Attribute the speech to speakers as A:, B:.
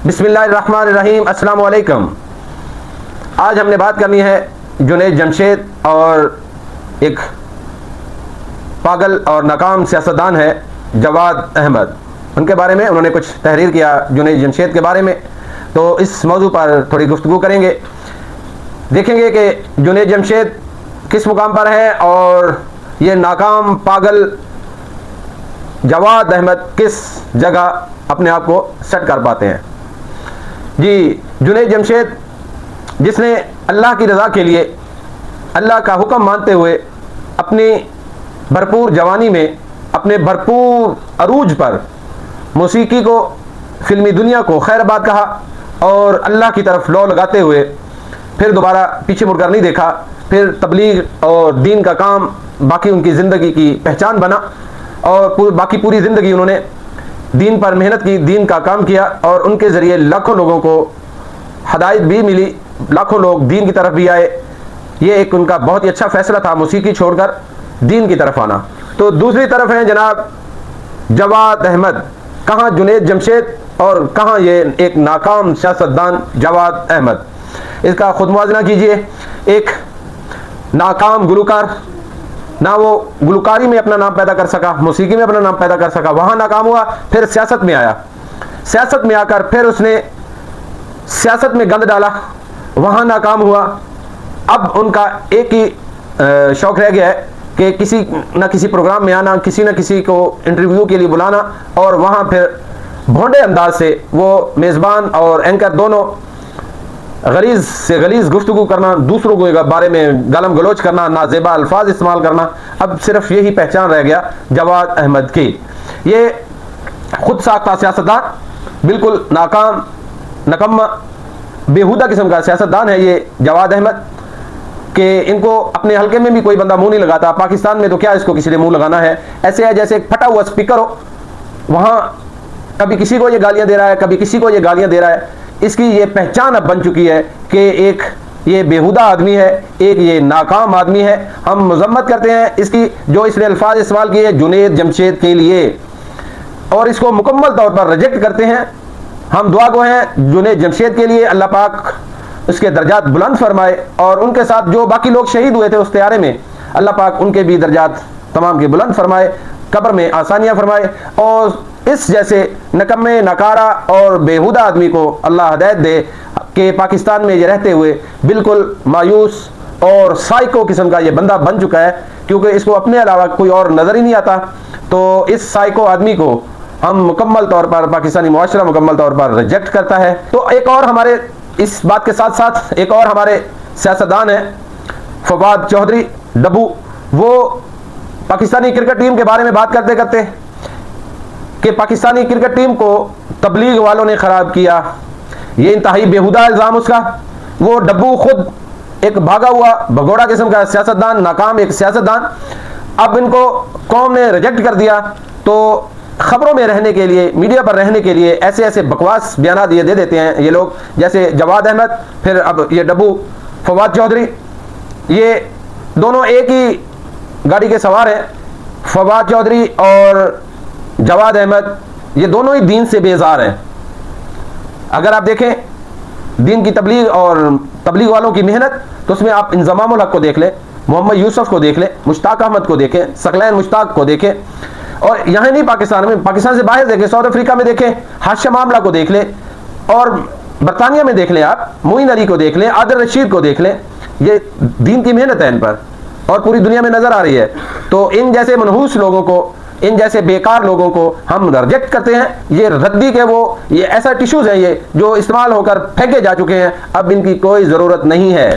A: بسم اللہ الرحمن الرحیم۔ السلام علیکم۔ آج ہم نے بات کرنی ہے جنید جمشید اور ایک پاگل اور ناکام سیاستدان ہے جواد احمد، ان کے بارے میں۔ انہوں نے کچھ تحریر کیا جنید جمشید کے بارے میں، تو اس موضوع پر تھوڑی گفتگو کریں گے، دیکھیں گے کہ جنید جمشید کس مقام پر ہے اور یہ ناکام پاگل جواد احمد کس جگہ اپنے آپ کو سیٹ کر پاتے ہیں۔ جی، جنید جمشید جس نے اللہ کی رضا کے لیے اللہ کا حکم مانتے ہوئے اپنی بھرپور جوانی میں اپنے بھرپور عروج پر موسیقی کو، فلمی دنیا کو خیر آباد کہا اور اللہ کی طرف لو لگاتے ہوئے پھر دوبارہ پیچھے مڑ کر نہیں دیکھا، پھر تبلیغ اور دین کا کام باقی ان کی زندگی کی پہچان بنا اور باقی پوری زندگی انہوں نے دین پر محنت کی، دین کا کام کیا اور ان کے ذریعے لاکھوں لوگوں کو ہدایت بھی ملی، لاکھوں لوگ دین کی طرف بھی آئے۔ یہ ایک ان کا بہت ہی اچھا فیصلہ تھا موسیقی چھوڑ کر دین کی طرف آنا۔ تو دوسری طرف ہیں جناب جواد احمد۔ کہاں جنید جمشید اور کہاں یہ ایک ناکام سیاستدان جواد احمد؟ اس کا خود موازنہ کیجئے۔ ایک ناکام گلوکار، نہ وہ گلوکاری میں اپنا نام پیدا کر سکا، موسیقی میں اپنا نام پیدا کر سکا، وہاں ناکام ہوا، پھر سیاست میں آیا، سیاست میں آ کر پھر اس نے سیاست میں گند ڈالا، وہاں ناکام ہوا۔ اب ان کا ایک ہی شوق رہ گیا ہے کہ کسی نہ کسی پروگرام میں آنا، کسی نہ کسی کو انٹرویو کے لیے بلانا اور وہاں پھر بھونڈے انداز سے وہ میزبان اور اینکر دونوں غلیظ سے غلیظ گفتگو کرنا، دوسروں کے بارے میں گالم گلوچ کرنا، نازیبا الفاظ استعمال کرنا۔ اب صرف یہی پہچان رہ گیا جواد احمد کی۔ یہ خود ساختہ سیاستدان، بالکل ناکام، نکمہ، بیہودہ قسم کا سیاستدان ہے یہ جواد احمد، کہ ان کو اپنے حلقے میں بھی کوئی بندہ منہ نہیں لگاتا۔ پاکستان میں تو کیا اس کو کسی نے منہ لگانا ہے؟ ایسے ہے جیسے ایک پھٹا ہوا اسپیکر ہو، وہاں کبھی کسی کو یہ گالیاں دے رہا ہے، کبھی کسی کو یہ گالیاں دے رہا ہے۔ اس کی یہ پہچان اب بن چکی ہے کہ ایک یہ بیہودہ آدمی ہے، ایک یہ ناکام آدمی ہے۔ ہم مذمت کرتے ہیں اس کی، جو اس نے الفاظ استعمال کیے جنید جمشید کے لیے، اور اس کو مکمل طور پر ریجیکٹ کرتے ہیں۔ ہم دعا گو ہیں جنید جمشید کے لیے، اللہ پاک اس کے درجات بلند فرمائے، اور ان کے ساتھ جو باقی لوگ شہید ہوئے تھے اس طیارے میں، اللہ پاک ان کے بھی درجات تمام کے بلند فرمائے، قبر میں آسانیاں فرمائے، اور اس جیسے نکمے، نکارا اور بیہودہ آدمی کو اللہ ہدایت دے کہ پاکستان میں یہ رہتے ہوئے بالکل مایوس اور سائیکو قسم کا یہ بندہ بن چکا ہے، کیونکہ اس کو اپنے علاوہ کوئی اور نظر ہی نہیں آتا۔ تو اس سائیکو آدمی کو ہم مکمل طور پر، پاکستانی معاشرہ مکمل طور پر ریجیکٹ کرتا ہے۔ تو ایک اور ہمارے اس بات کے ساتھ ساتھ ایک اور ہمارے سیاستدان ہیں فواد چودھری ڈبو۔ وہ پاکستانی کرکٹ ٹیم کے بارے میں بات کرتے کرتے کہ پاکستانی کرکٹ ٹیم کو تبلیغ والوں نے خراب کیا، یہ انتہائی بیہودہ الزام اس کا۔ وہ ڈبو خود ایک بھاگا ہوا بھگوڑا قسم کا سیاستدان، ناکام ایک سیاستدان، اب ان کو قوم نے ریجیکٹ کر دیا۔ تو خبروں میں رہنے کے لیے، میڈیا پر رہنے کے لیے ایسے ایسے بکواس بیانات یہ دے دیتے ہیں یہ لوگ، جیسے جواد احمد، پھر اب یہ ڈبو فواد چودھری، یہ دونوں ایک ہی گاڑی کے سوار ہیں۔ فواد چودھری اور جواد احمد یہ دونوں ہی دین سے بیزار ہیں۔ اگر آپ دیکھیں دین کی تبلیغ اور تبلیغ والوں کی محنت، تو اس میں آپ انضمام الحق کو دیکھ لیں، محمد یوسف کو دیکھ لیں، مشتاق احمد کو دیکھیں، ثقلین مشتاق کو دیکھیں، اور یہاں نہیں پاکستان میں، پاکستان سے باہر دیکھیں، ساؤتھ افریقہ میں دیکھیں ہاشم آملہ کو دیکھ لیں، اور برطانیہ میں دیکھ لیں، آپ معین علی کو دیکھ لیں، عادل رشید کو دیکھ لیں۔ یہ دین کی محنت ہے ان پر اور پوری دنیا میں نظر آ رہی ہے۔ تو ان جیسے منحوس لوگوں کو، ان جیسے بیکار لوگوں کو ہم ریجیکٹ کرتے ہیں۔ یہ ردی کے وہ یہ ایسا ٹیشوز ہیں یہ جو استعمال ہو کر پھینکے جا چکے ہیں، اب ان کی کوئی ضرورت نہیں ہے۔